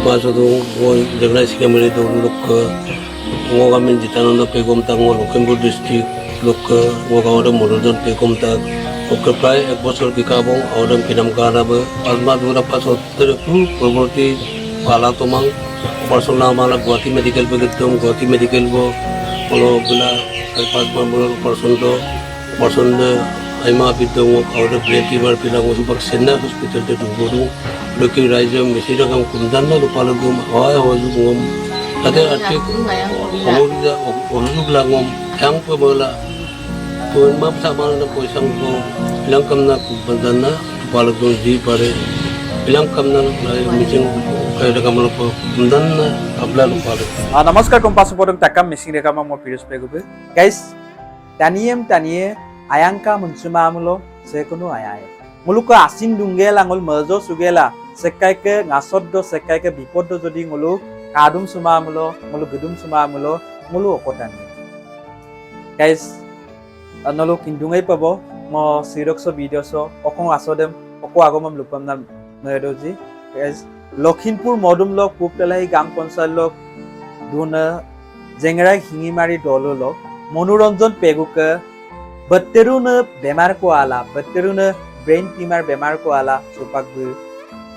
마서도 뭐 내가 시계물에도 그렇고 ngô 지타는 배곰 땅 로켓볼 디스트릭 로크 ngô orang 모르던 배곰 땅 오크프라이 ekbosor di kabong orang pinam karaba alma dura pasot terus berarti pala tomang personal mana guati medical begitu guati medical bo kalau bila pas mana person aima bidung orang preventive bilang usuk senna hospital te dulu loki raja mesira kam kundan na lupa lagu awai ngom ada arti orang langom yang pemula tuan map sama na poisang ko ilang kam na kundan na lupa lagu di pare ilang kam na meeting kaya kam lupa kundan na abla lupa lagu. Namaskar kompas podong takam meeting rekam mo Piyush Pegupe. Guys, taniye ayangka muncuma mulo sekono ayaye. Muluko asin dungela ngol merjo sugela sekai ke ngasoddo sekai ke bipoddo jodi ngulu kadum suma mulo ngulu gedum suma mulo ngulu okotani. Guys, nolo kindungai pabo mo sirokso video so okong asodem oko agomam lupam na medoji. Guys, Lokhinpur modum lok pupelai gang ponsal lok duna jengrai hingimari dolo lok মনোরঞ্জন পেগুকে बत्तेरुन बेमार को आला बत्तेरुन brain tumour बेमार को आला सुपाक बु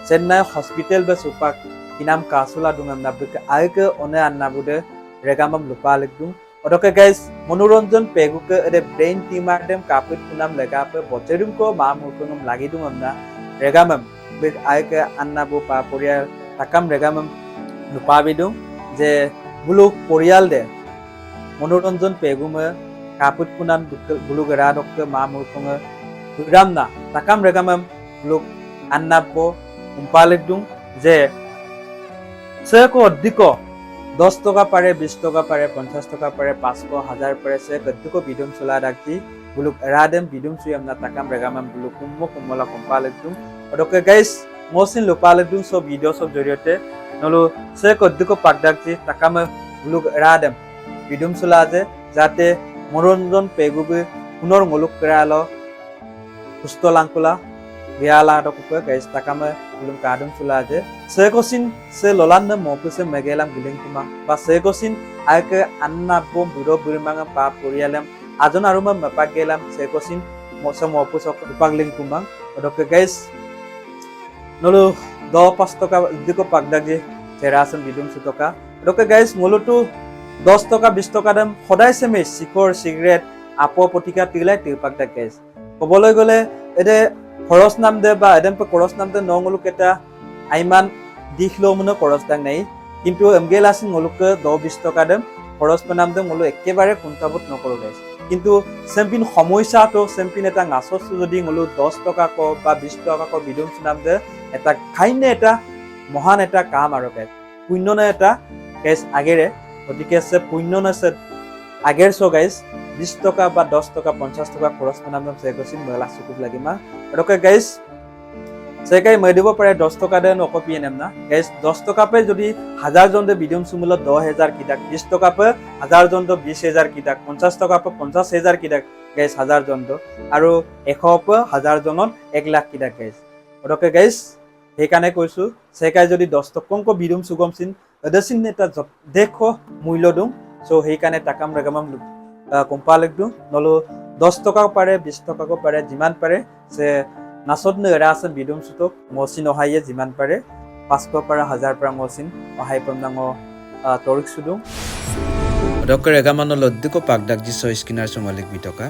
Chennai hospital बे सुपाक इनाम कासुला दुंगम नाबके आयके ओने अन्नाबुदे रेगामम लुपा लेगदु ओदके guys मनोरंजन पेगुके एदे ब्रेन ट्यूमर देम कापित कुनाम लेगापे बत्तेरुन को मा मुकुंगम लागि दुंगम ना रेगामम बे आयके अन्नाबु पा परिया ताकाम रेगामम लुपा बिदु जे बुलुक परियाल दे मनोरंजन पेगुमे kaput kunan bulu geradok ke mamul konge ramna takam regamam luk annabo umpaledung je seko diko 10 টাকা পারে 20 টাকা পারে 50 টাকা পারে 500 1000 পারে সে কদ্দুকো বিদুম চলা রাখছি বুলুক রাদেম বিদুম সুয়ামনা তাকাম regamam buluk kumola kumpaledung odoke guys mosin lupaledung so video so joriyote nolu se kদ্দুকো pakdakchi takam buluk radem bidum chula je jate মনোরঞ্জন পেগুবে পুনর মুলুক কেরালো সুস্থ লাংকুলা গিয়ালা ডকুপে গাইস তাকামে বুলুম কাদুম সুলাজে সেকোসিন সে ললান্দ মপুসে মেগেলাম গিলিংকুমা বা সেকোসিন আইকে আন্নাবম বুড়ো বুড়িমাঙ্গা পা পরিয়ালাম আজন আরুমা মেপা গেলাম সেকোসিন মসে মপুসক উপাগলিংকুমা ওডকে গাইস নলো 10-5 টাকা দিকো পাকদাগে চেরাসন বিদুম সুতকা ওডকে গাইস মলুটু 10 টাকা 20 টাকা দাম সদায় সেমে শিখৰ সিগাৰেট আপো পটিকা তিলাই তিপাক দা কেস কবলৈ গলে এদে খৰচ নাম দে বা এদম পে খৰচ নাম দে নংলু কেটা আইমান দিখলো মনে খৰচ দাং নাই কিন্তু এমগেলাসিন মলুকে 10-20 টাকা দাম খৰচ নাম দে মলু একেবাৰে কুন্তাবত নকৰো গাইস কিন্তু চেম্পিয়ন সমস্যা তো চেম্পিয়ন এটা গাছস যদি মলু 10 টাকা ক বা 20 টাকা ক বিদুম নাম দে এটা খাইনে এটা মহান এটা কাম আৰু গাইস পুণ্যনে এটা গাইস আগেৰে গতিকে সে পুণ্য নছে আগের সো গাইস 20 টাকা বা 10 টাকা 50 টাকা খরচ নাম সে গসিন মেলা সুকুত লাগিমা ওকে গাইস সে কাই মই দিব পারে 10 টাকা দেন অকপি নেম না গাইস 10 টাকা পে যদি 1000 জন দে বিডিয়ম সুমুল 10000 কিটাক 20 টাকা পে 1000 জন দে 20000 কিটাক 50 টাকা পে 50000 কিটাক গাইস 1000 জন দে আর 100 পে 1000 জনন 1 লাখ কিটাক গাইস ওকে গাইস হেকানে কইছো সে কাই যদি 10 টাকা বিডিয়ম সুগমসিন এদসিন নেতা দেখো মূল্য দুং সো হেইকানে তাকাম রেগামাম কম্পালেক দুং নলো 10 টাকা পারে 20 টাকা পারে জিমান পারে সে নাসদ নেরা আছে বিদুম সুতক মসিন অহাইয়ে জিমান পারে 500 পারে 1000 পারে মসিন অহাই পমনাং তরিক সুদুং ডক্টর রেগামানো লদ্দিকো পাকদাক জি সো স্কিনার সোমালিক বিটকা